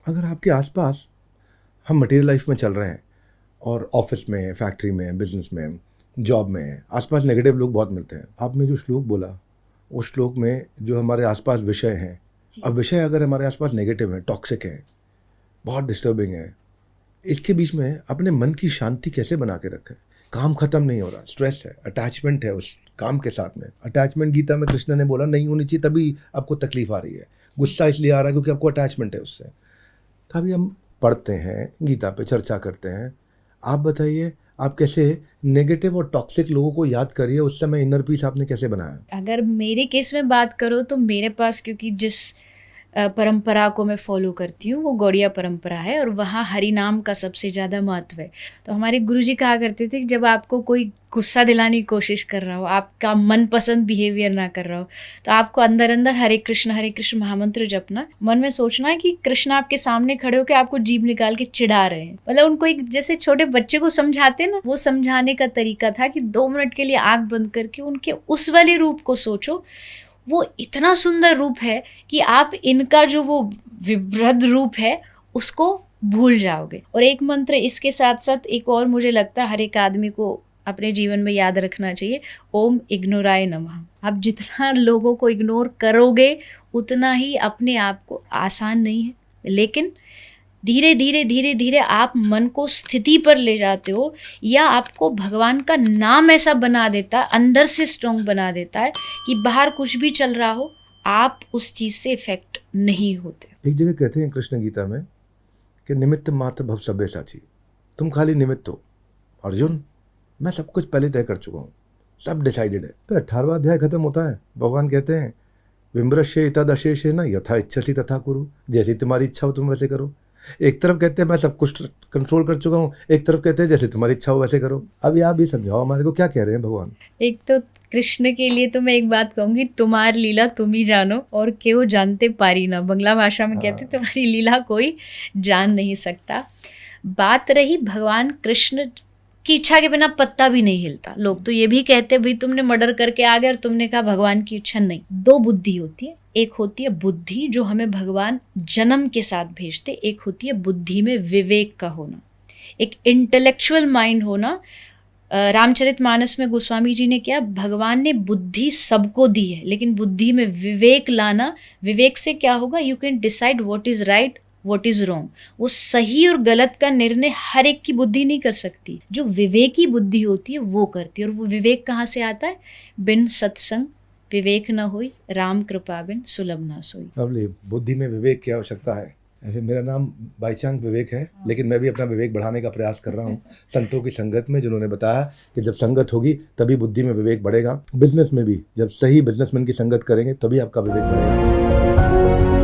अगर आपके आसपास हम मटेरियल लाइफ में चल रहे हैं और ऑफिस में, फैक्ट्री में, बिजनेस में, जॉब में आसपास नेगेटिव लोग बहुत मिलते हैं। आपने जो श्लोक बोला, उस श्लोक में जो हमारे आसपास विषय हैं, अब विषय अगर हमारे आसपास नेगेटिव है, टॉक्सिक है, बहुत डिस्टर्बिंग है, इसके बीच में अपने मन की शांति कैसे बना के रखें? काम खत्म नहीं हो रहा, स्ट्रेस है, अटैचमेंट है उस काम के साथ में। अटैचमेंट गीता में कृष्ण ने बोला नहीं होनी चाहिए, तभी आपको तकलीफ आ रही है। गुस्सा इसलिए आ रहा है क्योंकि आपको अटैचमेंट है उससे। तभी हम पढ़ते हैं, गीता पे चर्चा करते हैं। आप बताइए, आप कैसे नेगेटिव और टॉक्सिक लोगों को याद करिए, उस समय इनर पीस आपने कैसे बनाया? अगर मेरे केस में बात करो तो मेरे पास, क्योंकि जिस परंपरा को मैं फॉलो करती हूँ वो गौड़िया परंपरा है और वहाँ हरि नाम का सबसे ज़्यादा महत्व है। तो हमारे गुरुजी कहा करते थे कि जब आपको कोई गुस्सा दिलाने की कोशिश कर रहा हो, आपका मनपसंद बिहेवियर ना कर रहा हो, तो आपको अंदर अंदर हरे कृष्ण महामंत्र जपना, मन में सोचना है कि कृष्ण आपके सामने खड़े होकर आपको जीभ निकाल के चिढ़ा रहे हैं। मतलब उनको एक जैसे छोटे बच्चे को समझाते ना, वो समझाने का तरीका था कि 2 मिनट के लिए आंख बंद करके उनके उस वाले रूप को सोचो। वो इतना सुंदर रूप है कि आप इनका जो वो विभ्रद रूप है उसको भूल जाओगे। और एक मंत्र इसके साथ साथ एक और मुझे लगता है हर एक आदमी को अपने जीवन में याद रखना चाहिए, ओम इग्नोराय नमः। आप जितना लोगों को इग्नोर करोगे उतना ही अपने आप को आसान नहीं है, लेकिन धीरे धीरे धीरे धीरे आप मन को स्थिति पर ले जाते हो, या आपको भगवान का नाम ऐसा बना देता है, अंदर से स्ट्रॉन्ग बना देता है कि बाहर कुछ भी चल रहा हो आप उस चीज से इफेक्ट नहीं होते। एक जगह कहते हैं कृष्ण गीता में कि निमित्त मात्र भव सभ्य साची, तुम खाली निमित्त हो। अर्जुन, मैं सब कुछ पहले तय कर चुका हूँ, सब डिसाइडेड है। फिर 18वां अध्याय खत्म होता है, भगवान कहते हैं विमृश्य तदशेष न यथा इच्छसी तथा कुरु, जैसी तुम्हारी इच्छा हो तुम वैसे करो। एक तरफ कहते हैं मैं सब कुछ कंट्रोल कर चुका हूँ, एक तरफ कहते हैं जैसे तुम्हारी इच्छा हो वैसे करो। अभी आप भी समझाओ हमारे को, क्या कह रहे हैं भगवान? एक तो कृष्ण के लिए तो मैं एक बात कहूंगी, तुम्हारी लीला तुम ही जानो और केहू जानते पारी ना। बंगला भाषा में कहते तुम्हारी लीला कोई जान नहीं सकता। बात रही भगवान कृष्ण की इच्छा के बिना पत्ता भी नहीं हिलता। लोग तो ये भी कहते भाई तुमने मर्डर करके आ गए और तुमने कहा भगवान की इच्छा नहीं। 2 बुद्धि होती है, एक होती है बुद्धि जो हमें भगवान जन्म के साथ भेजते, एक होती है बुद्धि में विवेक का होना, एक इंटेलेक्चुअल माइंड होना। रामचरितमानस में गोस्वामी जी ने क्या, भगवान ने बुद्धि सबको दी है लेकिन बुद्धि में विवेक लाना। विवेक से क्या होगा, you can decide what is right what is wrong. वो सही और गलत का निर्णय हर एक की बुद्धि नहीं कर सकती, जो विवेकी बुद्धि होती है वो करती है। और वो विवेक कहाँ से आता है, बिन सत्संग विवेक न होई, राम कृपा बिन सुलभ ना सोई। लवली, बुद्धि में विवेक की आवश्यकता है। ऐसे मेरा नाम बाई चांस विवेक है, लेकिन मैं भी अपना विवेक बढ़ाने का प्रयास कर रहा हूँ संतों की संगत में, जिन्होंने बताया कि जब संगत होगी तभी बुद्धि में विवेक बढ़ेगा। बिजनेस में भी जब सही बिजनेसमैन की संगत करेंगे तभी आपका विवेक बढ़ेगा।